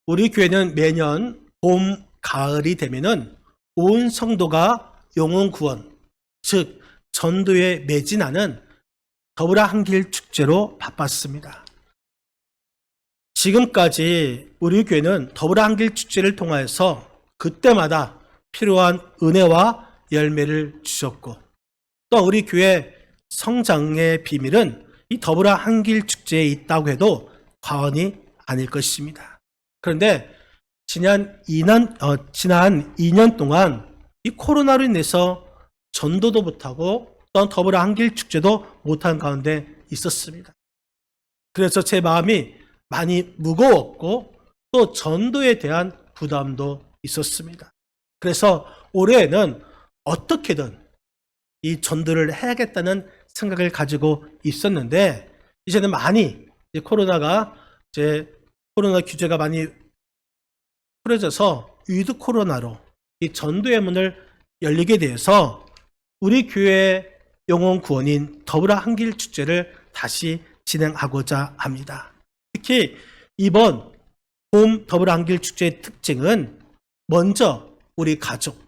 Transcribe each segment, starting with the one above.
우리 교회는 매년 봄, 가을이 되면은 온 성도가 영혼 구원, 즉 전도에 매진하는 더불어 한길 축제로 바빴습니다. 지금까지 우리 교회는 더불어 한길 축제를 통하여서 그때마다 필요한 은혜와 열매를 주셨고, 또 우리 교회 성장의 비밀은 이 더불어 한길 축제에 있다고 해도 과언이 아닐 것입니다. 그런데 지난 2년 동안 이 코로나로 인해서 전도도 못하고 또 더불어 한길 축제도 못한 가운데 있었습니다. 그래서 제 마음이 많이 무거웠고 또 전도에 대한 부담도 있었습니다. 그래서 올해에는 어떻게든 이 전도를 해야겠다는 생각을 가지고 있었는데, 이제는 많이 코로나 규제가 많이 풀어져서 위드 코로나로 이 전도의 문을 열리게 되어서 우리 교회 영혼 구원인 더불어 한길 축제를 다시 진행하고자 합니다. 특히 이번 봄 더불어 한길 축제의 특징은 먼저 우리 가족,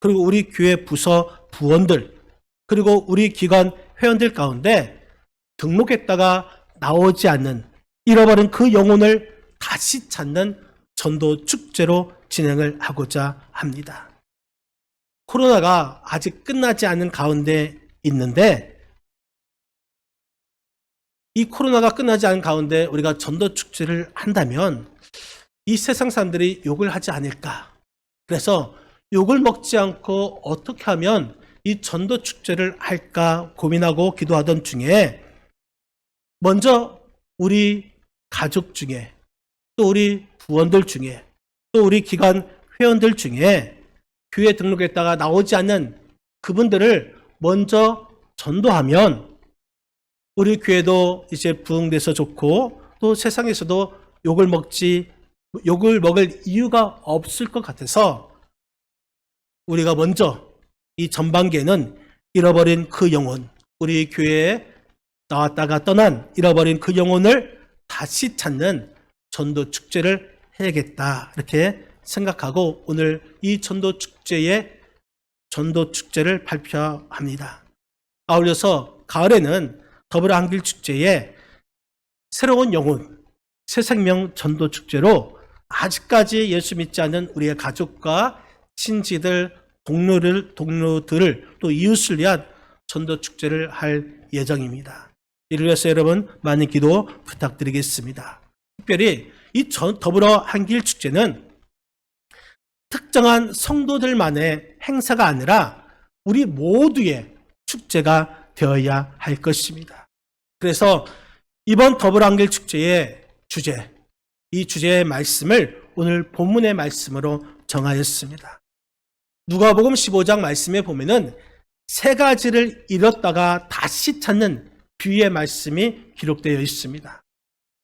그리고 우리 교회 부서 부원들, 그리고 우리 기관 회원들 가운데 등록했다가 나오지 않는, 잃어버린 그 영혼을 다시 찾는 전도 축제로 진행을 하고자 합니다. 코로나가 아직 끝나지 않은 가운데 있는데, 이 코로나가 끝나지 않은 가운데 우리가 전도 축제를 한다면 이 세상 사람들이 욕을 하지 않을까. 그래서 욕을 먹지 않고 어떻게 하면 이 전도 축제를 할까 고민하고 기도하던 중에, 먼저 우리 가족 중에, 또 우리 부원들 중에, 또 우리 기관 회원들 중에 교회 등록했다가 나오지 않는 그분들을 먼저 전도하면 우리 교회도 이제 부흥돼서 좋고, 또 세상에서도 욕을 먹을 이유가 없을 것 같아서 우리가 먼저 이 전반기에는 잃어버린 그 영혼, 우리 교회에 나왔다가 떠난 잃어버린 그 영혼을 다시 찾는 전도 축제를 해야겠다, 이렇게 생각하고 오늘 이 전도 축제를 발표합니다. 아울러서 가을에는 더불어 한길 축제에 새로운 영혼, 새 생명 전도 축제로 아직까지 예수 믿지 않는 우리의 가족과 친지들, 동료들을 또 이웃을 위한 전도 축제를 할 예정입니다. 이를 위해서 여러분 많은 기도 부탁드리겠습니다. 특별히 이 더불어 한길 축제는 특정한 성도들만의 행사가 아니라 우리 모두의 축제가 되어야 할 것입니다. 그래서 이번 더불어 한길 축제의 주제, 이 주제의 말씀을 오늘 본문의 말씀으로 정하였습니다. 누가복음 15장 말씀에 보면은 세 가지를 잃었다가 다시 찾는 비유의 말씀이 기록되어 있습니다.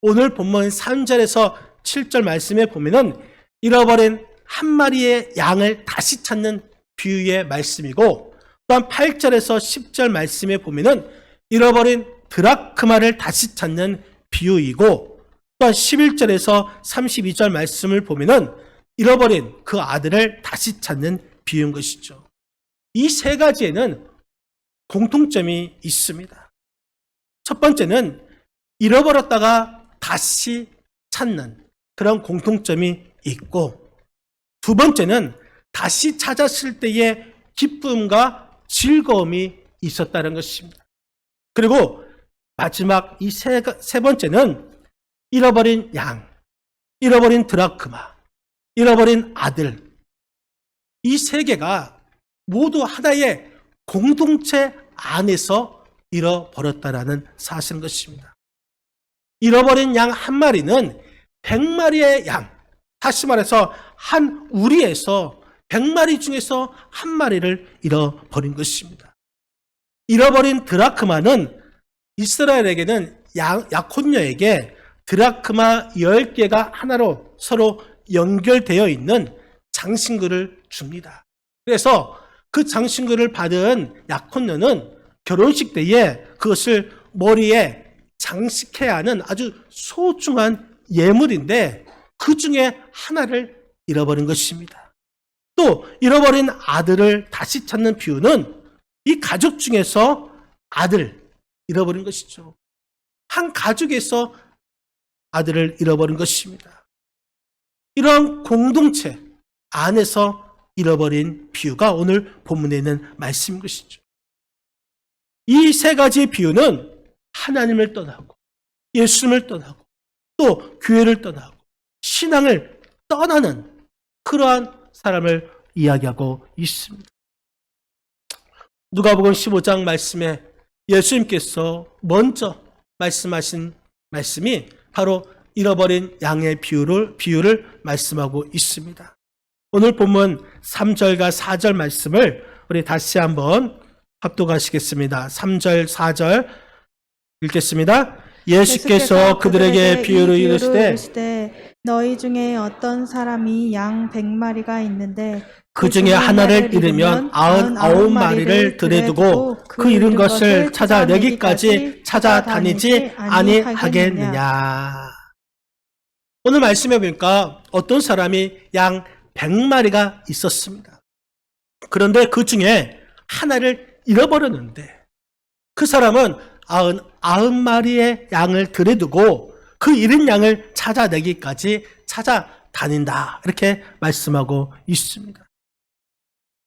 오늘 본문 3절에서 7절 말씀에 보면은 잃어버린 한 마리의 양을 다시 찾는 비유의 말씀이고, 또한 8절에서 10절 말씀에 보면은 잃어버린 드라크마를 다시 찾는 비유이고, 또한 11절에서 32절 말씀을 보면은 잃어버린 그 아들을 다시 찾는 비유인 것이죠. 이 세 가지에는 공통점이 있습니다. 첫 번째는 잃어버렸다가 다시 찾는 그런 공통점이 있고, 두 번째는 다시 찾았을 때의 기쁨과 즐거움이 있었다는 것입니다. 그리고 마지막 이 세 번째는 잃어버린 양, 잃어버린 드라크마, 잃어버린 아들, 이 세 개가 모두 하나의 공동체 안에서 잃어버렸다라는 사실인 것입니다. 잃어버린 양 한 마리는 100마리의 양, 다시 말해서 한 우리에서 100마리 중에서 한 마리를 잃어버린 것입니다. 잃어버린 드라크마는 이스라엘에게는 야콘녀에게 드라크마 10개가 하나로 서로 연결되어 있는 장신구를 줍니다. 그래서 그 장신구를 받은 야콘녀는 결혼식 때에 그것을 머리에 장식해야 하는 아주 소중한 예물인데, 그 중에 하나를 잃어버린 것입니다. 또 잃어버린 아들을 다시 찾는 비유는 이 가족 중에서 아들 잃어버린 것이죠. 한 가족에서 아들을 잃어버린 것입니다. 이런 공동체 안에서 잃어버린 비유가 오늘 본문에 있는 말씀인 것이죠. 이 세 가지의 비유는 하나님을 떠나고 예수님을 떠나고 또 교회를 떠나고 신앙을 떠나는 그러한 사람을 이야기하고 있습니다. 누가복음 15장 말씀에 예수님께서 먼저 말씀하신 말씀이 바로 잃어버린 양의 비유를 말씀하고 있습니다. 오늘 본문 3절과 4절 말씀을 우리 다시 한번 합독하시겠습니다. 3절, 4절 읽겠습니다. 예수께서 그들에게 비유를 이르시되 너희 중에 어떤 사람이 양 100마리가 있는데 그 중에 하나를 잃으면 99마리를 들여두고 그 잃은 것을 찾아내기까지 찾아다니지 아니하겠느냐. 오늘 말씀해 보니까 어떤 사람이 양 100마리가 있었습니다. 그런데 그 중에 하나를 잃어버렸는데 그 사람은 99마리의 양을 들여두고 그 잃은 양을 찾아내기까지 찾아다닌다. 이렇게 말씀하고 있습니다.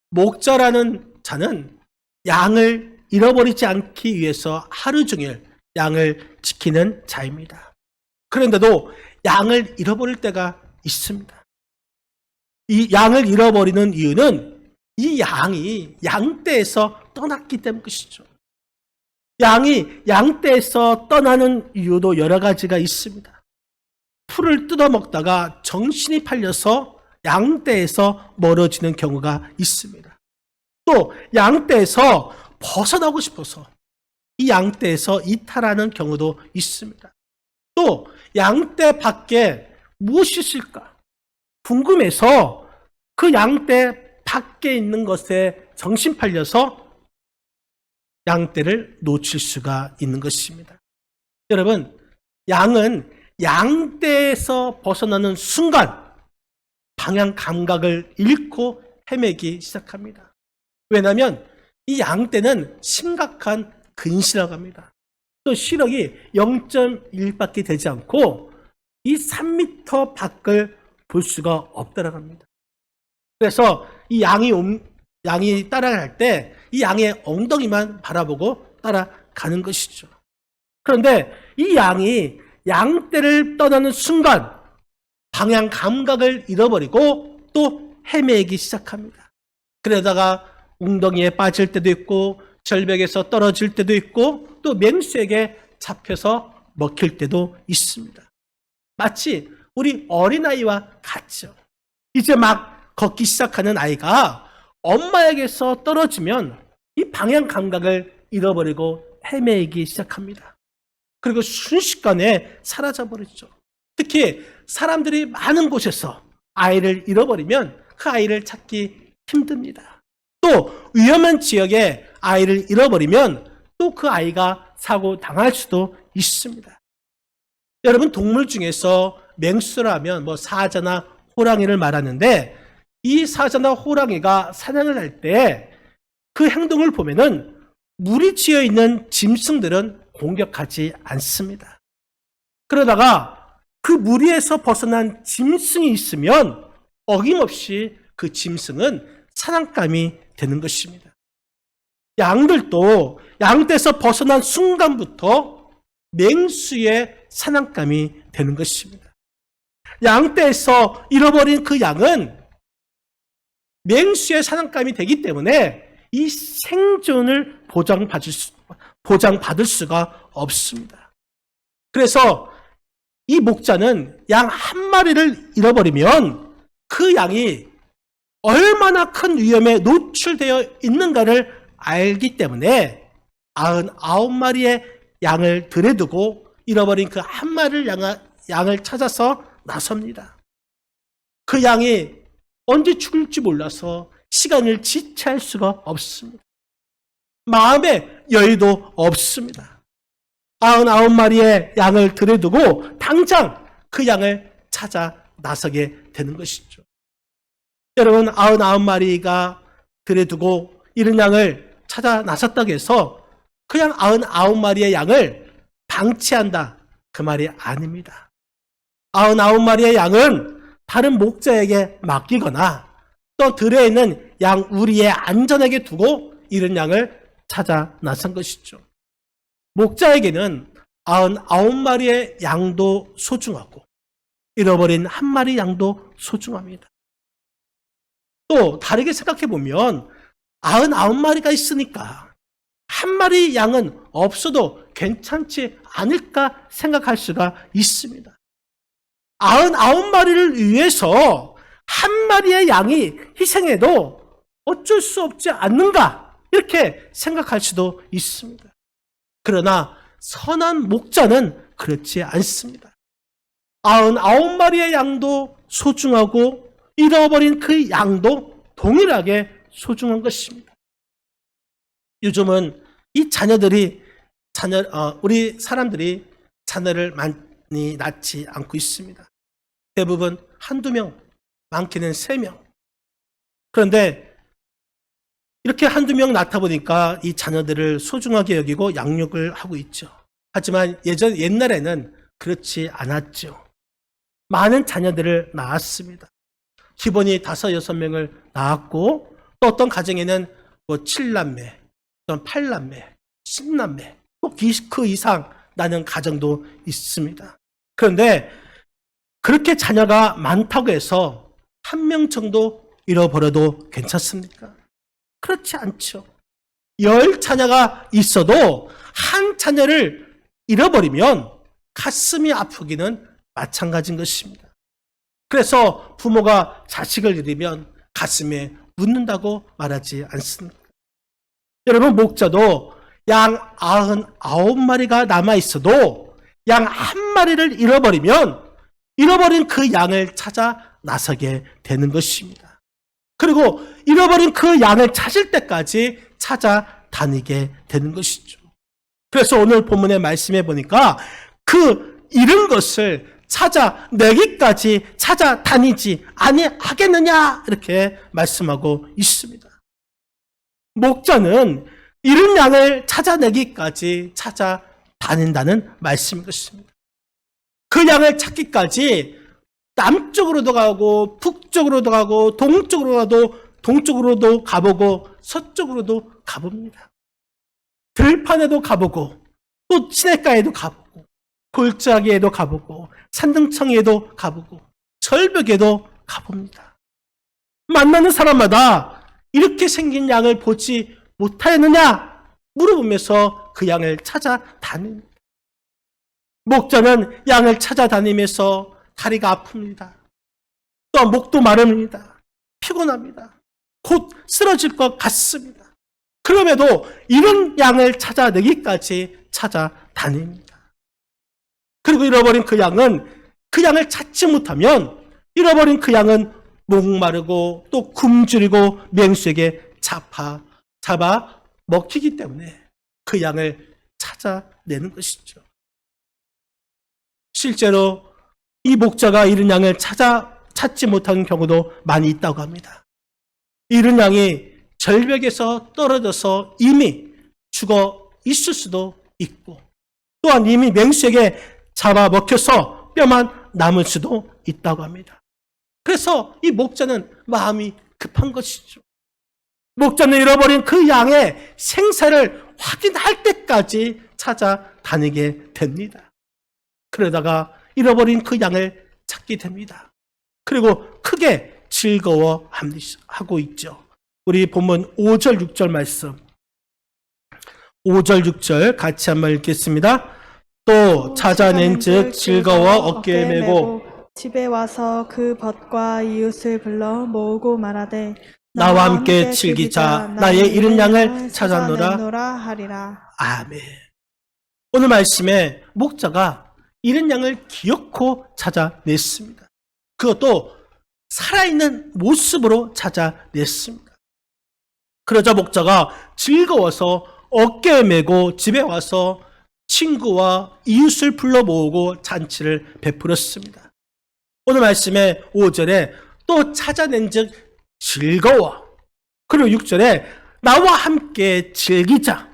목자라는 자는 양을 잃어버리지 않기 위해서 하루 종일 양을 지키는 자입니다. 그런데도 양을 잃어버릴 때가 있습니다. 이 양을 잃어버리는 이유는 이 양이 양떼에서 떠났기 때문인 것이죠. 양이 양떼에서 떠나는 이유도 여러 가지가 있습니다. 풀을 뜯어먹다가 정신이 팔려서 양떼에서 멀어지는 경우가 있습니다. 또 양떼에서 벗어나고 싶어서 이 양떼에서 이탈하는 경우도 있습니다. 또 양떼 밖에 무엇이 있을까 궁금해서 그 양떼 밖에 있는 것에 정신 팔려서 양떼를 놓칠 수가 있는 것입니다. 여러분, 양은 양떼에서 벗어나는 순간 방향 감각을 잃고 헤매기 시작합니다. 왜냐하면 이 양떼는 심각한 근시라고 합니다. 또 시력이 0.1밖에 되지 않고 이 3m 밖을 볼 수가 없다라고 합니다. 그래서 이 양이 따라갈 때 이 양의 엉덩이만 바라보고 따라가는 것이죠. 그런데 이 양이 양떼를 떠나는 순간 방향 감각을 잃어버리고 또 헤매기 시작합니다. 그러다가 웅덩이에 빠질 때도 있고 절벽에서 떨어질 때도 있고 또 맹수에게 잡혀서 먹힐 때도 있습니다. 마치 우리 어린아이와 같죠. 이제 막 걷기 시작하는 아이가 엄마에게서 떨어지면 이 방향 감각을 잃어버리고 헤매기 시작합니다. 그리고 순식간에 사라져버리죠. 특히 사람들이 많은 곳에서 아이를 잃어버리면 그 아이를 찾기 힘듭니다. 또 위험한 지역에 아이를 잃어버리면 또 그 아이가 사고 당할 수도 있습니다. 여러분, 동물 중에서 맹수라면 사자나 호랑이를 말하는데 이 사자나 호랑이가 사냥을 할 때 그 행동을 보면은 물이 지어 있는 짐승들은 공격하지 않습니다. 그러다가 그 무리에서 벗어난 짐승이 있으면 어김없이 그 짐승은 사냥감이 되는 것입니다. 양들도 양떼에서 벗어난 순간부터 맹수의 사냥감이 되는 것입니다. 양떼에서 잃어버린 그 양은 맹수의 사냥감이 되기 때문에 이 생존을 보장받을 수가 없습니다. 그래서 이 목자는 양 한 마리를 잃어버리면 그 양이 얼마나 큰 위험에 노출되어 있는가를 알기 때문에 99마리의 양을 들여두고 잃어버린 그 한 마리를 양을 찾아서 나섭니다. 그 양이 언제 죽을지 몰라서 시간을 지체할 수가 없습니다. 마음의 여유도 없습니다. 99마리의 양을 들여두고 당장 그 양을 찾아 나서게 되는 것이죠. 여러분, 99마리가 들여두고 잃은 양을 찾아 나섰다고 해서 그냥 99마리의 양을 방치한다, 그 말이 아닙니다. 99마리의 양은 다른 목자에게 맡기거나 또 들에 있는 양 우리의 안전하게 두고 잃은 양을 찾아 나선 것이죠. 목자에게는 99마리의 양도 소중하고 잃어버린 한 마리 양도 소중합니다. 또 다르게 생각해 보면 99마리가 있으니까 한 마리 양은 없어도 괜찮지 않을까 생각할 수가 있습니다. 99마리를 위해서 한 마리의 양이 희생해도 어쩔 수 없지 않는가 이렇게 생각할 수도 있습니다. 그러나 선한 목자는 그렇지 않습니다. 99마리의 양도 소중하고 잃어버린 그 양도 동일하게 소중한 것입니다. 요즘은 이 우리 사람들이 자녀를 많이 낳지 않고 있습니다. 대부분 한두 명, 많게는 3명. 그런데 이렇게 한두 명 낳다 보니까 이 자녀들을 소중하게 여기고 양육을 하고 있죠. 하지만 옛날에는 그렇지 않았죠. 많은 자녀들을 낳았습니다. 기본이 5, 6명을 낳았고 또 어떤 가정에는 7남매, 또는 8남매, 10남매, 또 그 이상 나는 가정도 있습니다. 그런데 그렇게 자녀가 많다고 해서 1명 정도 잃어버려도 괜찮습니까? 그렇지 않죠. 10자녀가 있어도 한 자녀를 잃어버리면 가슴이 아프기는 마찬가지인 것입니다. 그래서 부모가 자식을 잃으면 가슴에 묻는다고 말하지 않습니까? 여러분, 목자도 양 99마리가 남아있어도 양 한 마리를 잃어버리면 잃어버린 그 양을 찾아 나서게 되는 것입니다. 그리고 잃어버린 그 양을 찾을 때까지 찾아다니게 되는 것이죠. 그래서 오늘 본문의 말씀해 보니까 그 잃은 것을 찾아내기까지 찾아다니지 아니하겠느냐 이렇게 말씀하고 있습니다. 목자는 잃은 양을 찾아내기까지 찾아다닌다는 말씀인 것입니다. 그 양을 찾기까지 남쪽으로도 가고 북쪽으로도 가고 동쪽으로도 가보고 서쪽으로도 가봅니다. 들판에도 가보고 또 시냇가에도 가보고 골짜기에도 가보고 산등청에도 가보고 절벽에도 가봅니다. 만나는 사람마다 이렇게 생긴 양을 보지 못하였느냐 물어보면서 그 양을 찾아다닙니다. 목자는 양을 찾아다니면서 다리가 아픕니다. 또 목도 마릅니다. 피곤합니다. 곧 쓰러질 것 같습니다. 그럼에도 이런 양을 찾아내기까지 찾아다닙니다. 그리고 잃어버린 그 양을 찾지 못하면 잃어버린 그 양은 목마르고 또 굶주리고 맹수에게 잡아 먹히기 때문에 그 양을 찾아내는 것이죠. 실제로 이 목자가 잃은 양을 찾지 못하는 경우도 많이 있다고 합니다. 잃은 양이 절벽에서 떨어져서 이미 죽어 있을 수도 있고 또한 이미 맹수에게 잡아 먹혀서 뼈만 남을 수도 있다고 합니다. 그래서 이 목자는 마음이 급한 것이죠. 목자는 잃어버린 그 양의 생사를 확인할 때까지 찾아다니게 됩니다. 그러다가 잃어버린 그 양을 찾게 됩니다. 그리고 크게 즐거워하고 있죠. 우리 본문 5절 6절 말씀 5절 6절 같이 한번 읽겠습니다. 또 찾아낸 즉 즐거워 어깨에 메고 집에 와서 그 벗과 이웃을 불러 모으고 말하되 나와 함께 즐기자 나의 잃은 양을 찾아노라 하리라. 아멘. 오늘 말씀에 목자가 잃은 양을 기어코 찾아냈습니다. 그것도 살아있는 모습으로 찾아냈습니다. 그러자 목자가 즐거워서 어깨에 메고 집에 와서 친구와 이웃을 불러 모으고 잔치를 베풀었습니다. 오늘 말씀의 5절에 또 찾아낸 즉 즐거워. 그리고 6절에 나와 함께 즐기자.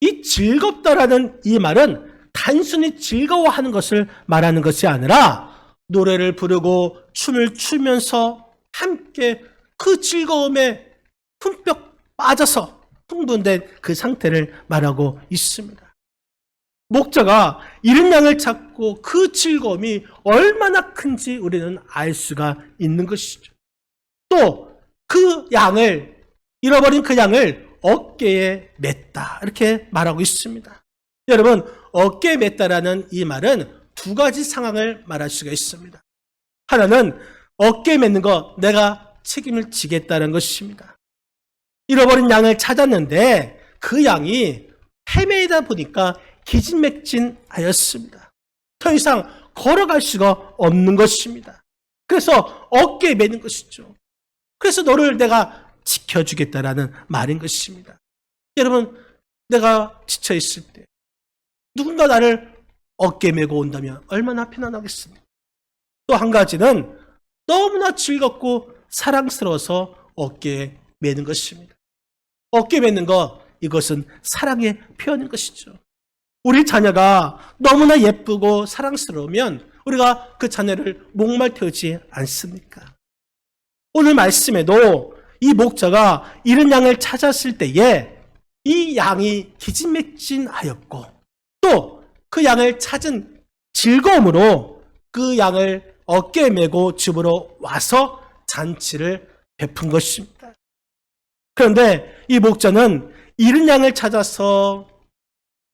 이 즐겁다라는 이 말은 단순히 즐거워하는 것을 말하는 것이 아니라 노래를 부르고 춤을 추면서 함께 그 즐거움에 흠뻑 빠져서 흥분된 그 상태를 말하고 있습니다. 목자가 이른 양을 찾고 그 즐거움이 얼마나 큰지 우리는 알 수가 있는 것이죠. 또 그 양을, 잃어버린 그 양을 어깨에 맸다, 이렇게 말하고 있습니다. 여러분, 어깨에 맸다라는 이 말은 두 가지 상황을 말할 수가 있습니다. 하나는 어깨에 맺는 거, 내가 책임을 지겠다는 것입니다. 잃어버린 양을 찾았는데 그 양이 헤매다 보니까 기진맥진하였습니다. 더 이상 걸어갈 수가 없는 것입니다. 그래서 어깨에 매는 것이죠. 그래서 너를 내가 지켜주겠다라는 말인 것입니다. 여러분, 내가 지쳐있을 때 누군가 나를 어깨에 메고 온다면 얼마나 편안하겠습니까? 또 한 가지는 너무나 즐겁고 사랑스러워서 어깨에 매는 것입니다. 어깨에 매는 것, 이것은 사랑의 표현인 것이죠. 우리 자녀가 너무나 예쁘고 사랑스러우면 우리가 그 자녀를 목말 태우지 않습니까? 오늘 말씀에도 이 목자가 잃은 양을 찾았을 때에 이 양이 기진맥진하였고 또 그 양을 찾은 즐거움으로 그 양을 어깨에 메고 집으로 와서 잔치를 베푼 것입니다. 그런데 이 목자는 잃은 양을 찾아서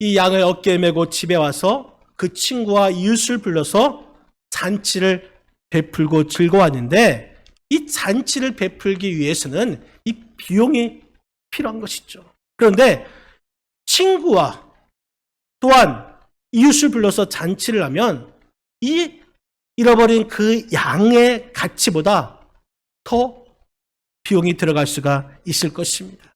이 양을 어깨에 메고 집에 와서 그 친구와 이웃을 불러서 잔치를 베풀고 즐거워하는데 이 잔치를 베풀기 위해서는 이 비용이 필요한 것이죠. 그런데 친구와 또한 이웃을 불러서 잔치를 하면 이 잃어버린 그 양의 가치보다 더 비용이 들어갈 수가 있을 것입니다.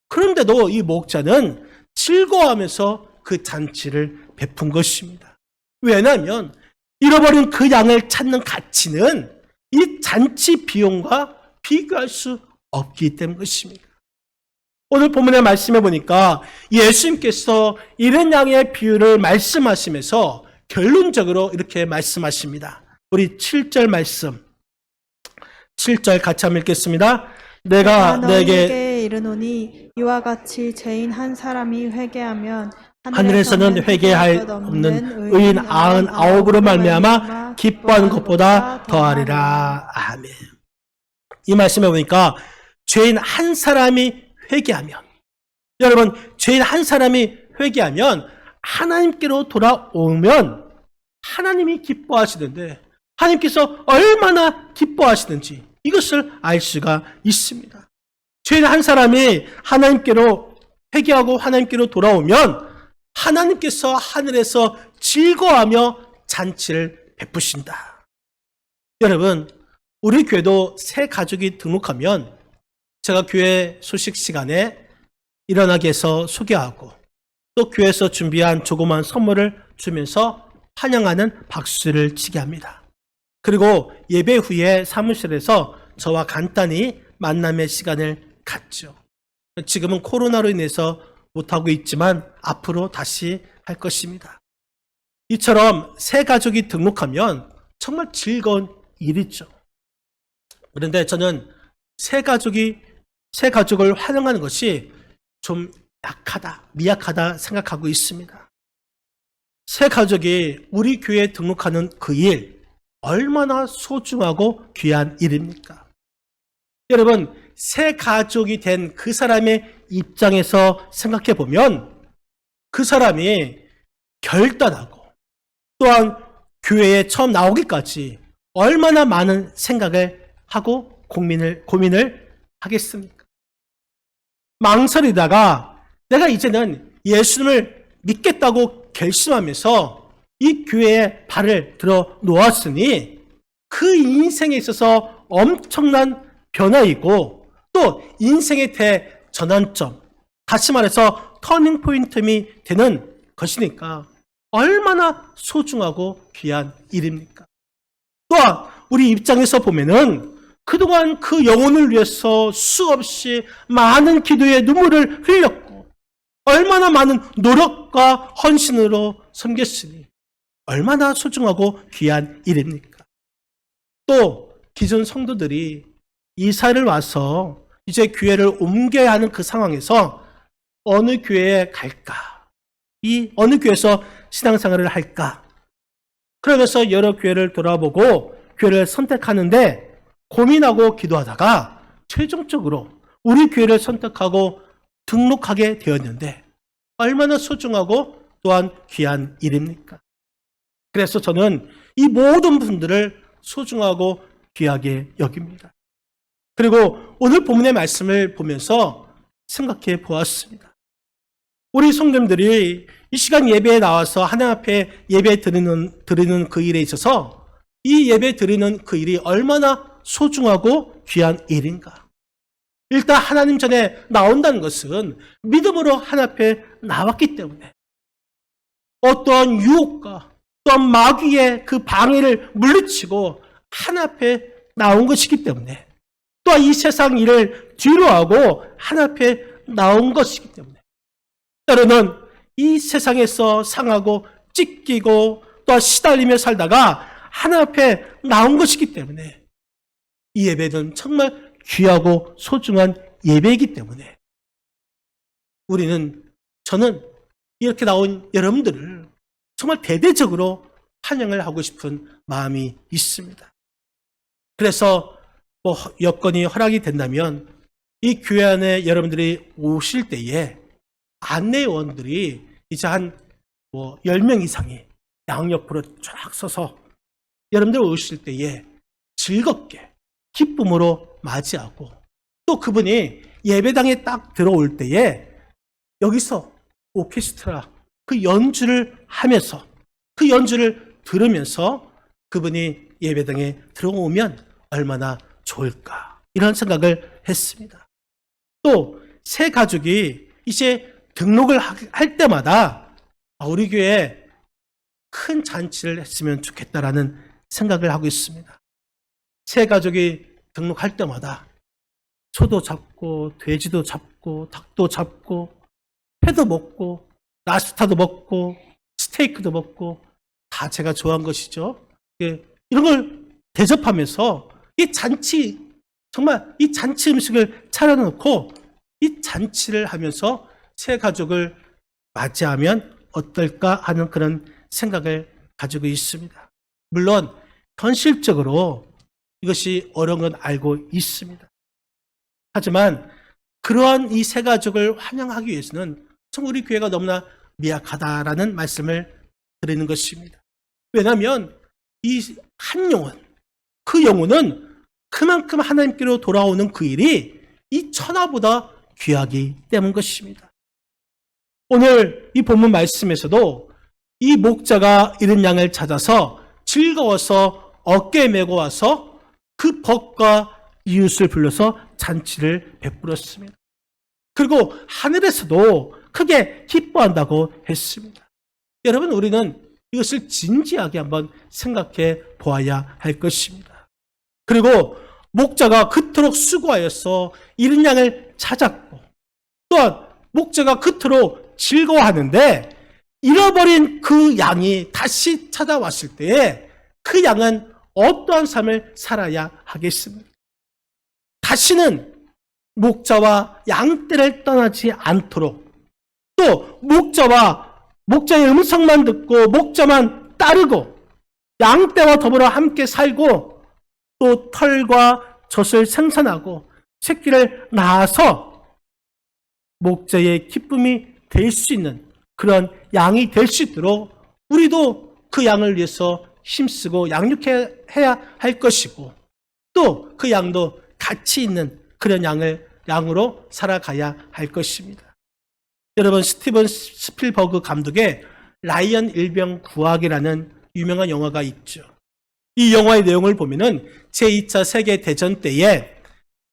그런데도 이 목자는 즐거워하면서 그 잔치를 베푼 것입니다. 왜냐하면 잃어버린 그 양을 찾는 가치는 이 잔치 비용과 비교할 수 없기 때문 것입니다. 오늘 본문의 말씀해 보니까 예수님께서 잃은 양의 비유를 말씀하시면서 결론적으로 이렇게 말씀하십니다. 우리 7절 말씀, 7절 같이 한번 읽겠습니다. 내가 너에게 이르노니 이와 같이 죄인 한 사람이 회개하면 하늘에서는 회개할 없는 의인 99으로 말미암아 기뻐하는 것보다 더하리라. 아멘. 이 말씀에 보니까 죄인 한 사람이 회개하면, 여러분, 죄인 한 사람이 회개하면 하나님께로 돌아오면 하나님이 기뻐하시는데 하나님께서 얼마나 기뻐하시는지 이것을 알 수가 있습니다. 죄인 한 사람이 하나님께로 회개하고 하나님께로 돌아오면 하나님께서 하늘에서 즐거워하며 잔치를 베푸신다. 여러분, 우리 교회도 새 가족이 등록하면 제가 교회 소식 시간에 일어나게 해서 소개하고 또 교회에서 준비한 조그만 선물을 주면서 환영하는 박수를 치게 합니다. 그리고 예배 후에 사무실에서 저와 간단히 만남의 시간을 갖죠. 지금은 코로나로 인해서 못하고 있지만 앞으로 다시 할 것입니다. 이처럼 새 가족이 등록하면 정말 즐거운 일이죠. 그런데 저는 새 가족을 환영하는 것이 좀 약하다, 미약하다 생각하고 있습니다. 새 가족이 우리 교회에 등록하는 그 일, 얼마나 소중하고 귀한 일입니까? 여러분, 새 가족이 된 그 사람의 입장에서 생각해 보면 그 사람이 결단하고 또한 교회에 처음 나오기까지 얼마나 많은 생각을 하고 고민을 하겠습니까? 망설이다가 내가 이제는 예수님을 믿겠다고 결심하면서 이 교회에 발을 들어 놓았으니 그 인생에 있어서 엄청난 변화이고 또 인생의 대전환점, 다시 말해서 터닝 포인트이 되는 것이니까 얼마나 소중하고 귀한 일입니까? 또한 우리 입장에서 보면은 그동안 그 영혼을 위해서 수없이 많은 기도의 눈물을 흘렸고 얼마나 많은 노력과 헌신으로 섬겼으니 얼마나 소중하고 귀한 일입니까? 또 기존 성도들이 이사를 와서 이제 교회를 옮겨야 하는 그 상황에서 어느 교회에 갈까? 이 어느 교회에서 신앙생활을 할까? 그러면서 여러 교회를 돌아보고 교회를 선택하는데 고민하고 기도하다가 최종적으로 우리 교회를 선택하고 등록하게 되었는데 얼마나 소중하고 또한 귀한 일입니까? 그래서 저는 이 모든 분들을 소중하고 귀하게 여깁니다. 그리고 오늘 본문의 말씀을 보면서 생각해 보았습니다. 우리 성도님들이 이 시간 예배에 나와서 하나님 앞에 예배 드리는 그 일에 있어서 이 예배 드리는 그 일이 얼마나 소중하고 귀한 일인가. 일단 하나님 전에 나온다는 것은 믿음으로 하나님 앞에 나왔기 때문에 어떠한 유혹과 또한 마귀의 그 방해를 물리치고 하나님 앞에 나온 것이기 때문에 또한 이 세상 일을 뒤로하고 하나님 앞에 나온 것이기 때문에 때로는 이 세상에서 상하고 찢기고 또한 시달리며 살다가 하나님 앞에 나온 것이기 때문에 이 예배는 정말 귀하고 소중한 예배이기 때문에 저는 이렇게 나온 여러분들을 정말 대대적으로 환영을 하고 싶은 마음이 있습니다. 그래서 여건이 허락이 된다면 이 교회 안에 여러분들이 오실 때에 안내원들이 이제 한 10명 이상이 양옆으로 쫙 서서 여러분들 오실 때에 즐겁게 기쁨으로 맞이하고 또 그분이 예배당에 딱 들어올 때에 여기서 오케스트라 그 연주를 하면서 그 연주를 들으면서 그분이 예배당에 들어오면 얼마나 좋을까 이런 생각을 했습니다. 또 새 가족이 이제 등록을 할 때마다 우리 교회에 큰 잔치를 했으면 좋겠다라는 생각을 하고 있습니다. 새 가족이 등록할 때마다 소도 잡고 돼지도 잡고 닭도 잡고 회도 먹고 랍스타도 먹고 스테이크도 먹고 다 제가 좋아한 것이죠. 이런 걸 대접하면서 이 잔치 정말 이 잔치 음식을 차려놓고 이 잔치를 하면서 새 가족을 맞이하면 어떨까 하는 그런 생각을 가지고 있습니다. 물론 현실적으로 이것이 어려운 건 알고 있습니다. 하지만 그러한 이 새 가족을 환영하기 위해서는 참 우리 교회가 너무나 미약하다라는 말씀을 드리는 것입니다. 왜냐하면 이 한 영혼, 그 영혼은 그만큼 하나님께로 돌아오는 그 일이 이 천하보다 귀하기 때문 것입니다. 오늘 이 본문 말씀에서도 이 목자가 잃은 양을 찾아서 즐거워서 어깨에 메고 와서 그 벗과 이웃을 불러서 잔치를 베풀었습니다. 그리고 하늘에서도 크게 기뻐한다고 했습니다. 여러분, 우리는 이것을 진지하게 한번 생각해 보아야 할 것입니다. 그리고 목자가 그토록 수고하여서 잃은 양을 찾았고 또한 목자가 그토록 즐거워하는데 잃어버린 그 양이 다시 찾아왔을 때에 그 양은 어떠한 삶을 살아야 하겠습니까? 다시는 목자와 양떼를 떠나지 않도록 또 목자의 음성만 듣고 목자만 따르고 양떼와 더불어 함께 살고 또 털과 젖을 생산하고 새끼를 낳아서 목자의 기쁨이 될 수 있는 그런 양이 될 수 있도록 우리도 그 양을 위해서 힘쓰고 양육해야 할 것이고 또 그 양도 가치 있는 그런 양으로 살아가야 할 것입니다. 여러분, 스티븐 스필버그 감독의 라이언 일병 구하기라는 유명한 영화가 있죠. 이 영화의 내용을 보면은 제2차 세계대전 때에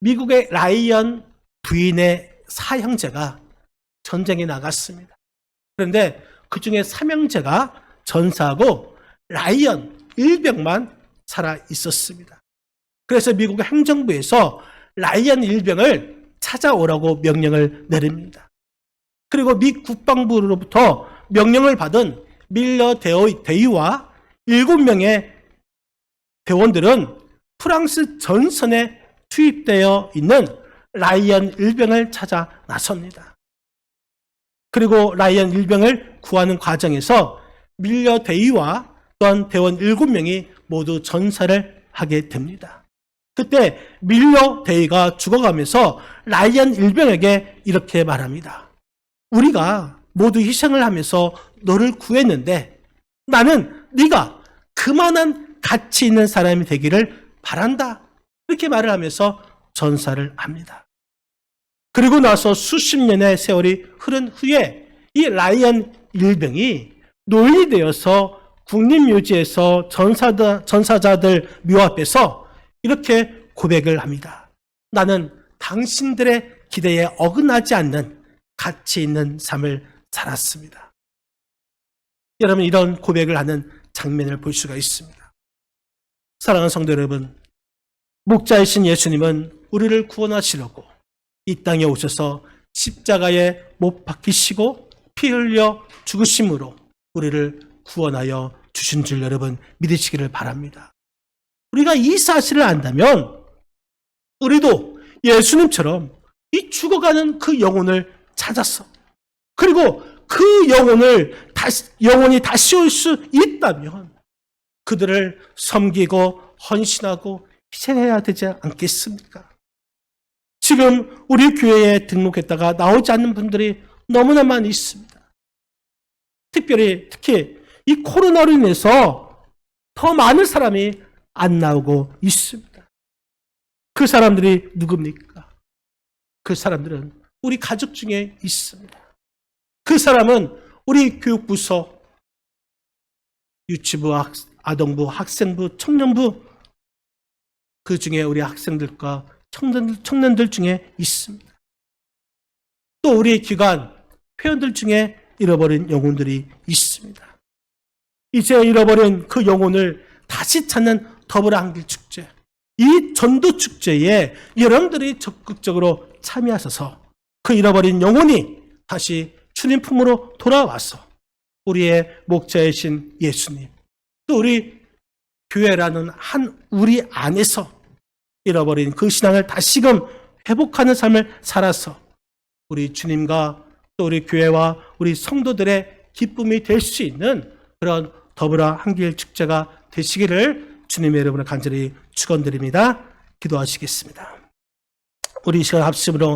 미국의 라이언 부인의 사형제가 전쟁에 나갔습니다. 그런데 그 중에 3형제가 전사하고 라이언 일병만 살아 있었습니다. 그래서 미국 행정부에서 라이언 일병을 찾아오라고 명령을 내립니다. 그리고 미 국방부로부터 명령을 받은 밀러 대위와 7명의 대원들은 프랑스 전선에 투입되어 있는 라이언 일병을 찾아 나섭니다. 그리고 라이언 일병을 구하는 과정에서 밀러 대위와 또한 대원 7명이 모두 전사를 하게 됩니다. 그때 밀러 대위가 죽어가면서 라이언 일병에게 이렇게 말합니다. 우리가 모두 희생을 하면서 너를 구했는데 나는 네가 그만한 가치 있는 사람이 되기를 바란다. 이렇게 말을 하면서 전사를 합니다. 그리고 나서 수십 년의 세월이 흐른 후에 이 라이언 일병이 논리되어서 국립묘지에서 전사자들 묘 앞에서 이렇게 고백을 합니다. 나는 당신들의 기대에 어긋나지 않는 가치 있는 삶을 살았습니다. 여러분, 이런 고백을 하는 장면을 볼 수가 있습니다. 사랑하는 성도 여러분, 목자이신 예수님은 우리를 구원하시려고 이 땅에 오셔서 십자가에 못 박히시고 피 흘려 죽으심으로 우리를 구원하여 주신 줄 여러분 믿으시기를 바랍니다. 우리가 이 사실을 안다면 우리도 예수님처럼 이 죽어가는 그 영혼을 찾아서 그리고 그 영혼이 다시 올 수 있다면 그들을 섬기고 헌신하고 희생해야 되지 않겠습니까? 지금 우리 교회에 등록했다가 나오지 않는 분들이 너무나 많이 있습니다. 특히 이 코로나로 인해서 더 많은 사람이 안 나오고 있습니다. 그 사람들이 누굽니까? 그 사람들은 우리 가족 중에 있습니다. 그 사람은 우리 교육부서, 유치부, 아동부, 학생부, 청년부, 그 중에 우리 학생들과 청년들 중에 있습니다. 또 우리 기관, 회원들 중에 잃어버린 영혼들이 있습니다. 이제 잃어버린 그 영혼을 다시 찾는 더불어 한길 축제, 이 전도 축제에 여러분들이 적극적으로 참여하셔서 그 잃어버린 영혼이 다시 주님 품으로 돌아와서 우리의 목자이신 예수님, 또 우리 교회라는 한 우리 안에서 잃어버린 그 신앙을 다시금 회복하는 삶을 살아서 우리 주님과 또 우리 교회와 우리 성도들의 기쁨이 될 수 있는 그런 더불어 한길 축제가 되시기를 주님의 이름으로 간절히 축원드립니다. 기도하시겠습니다. 우리 이 시간 합심으로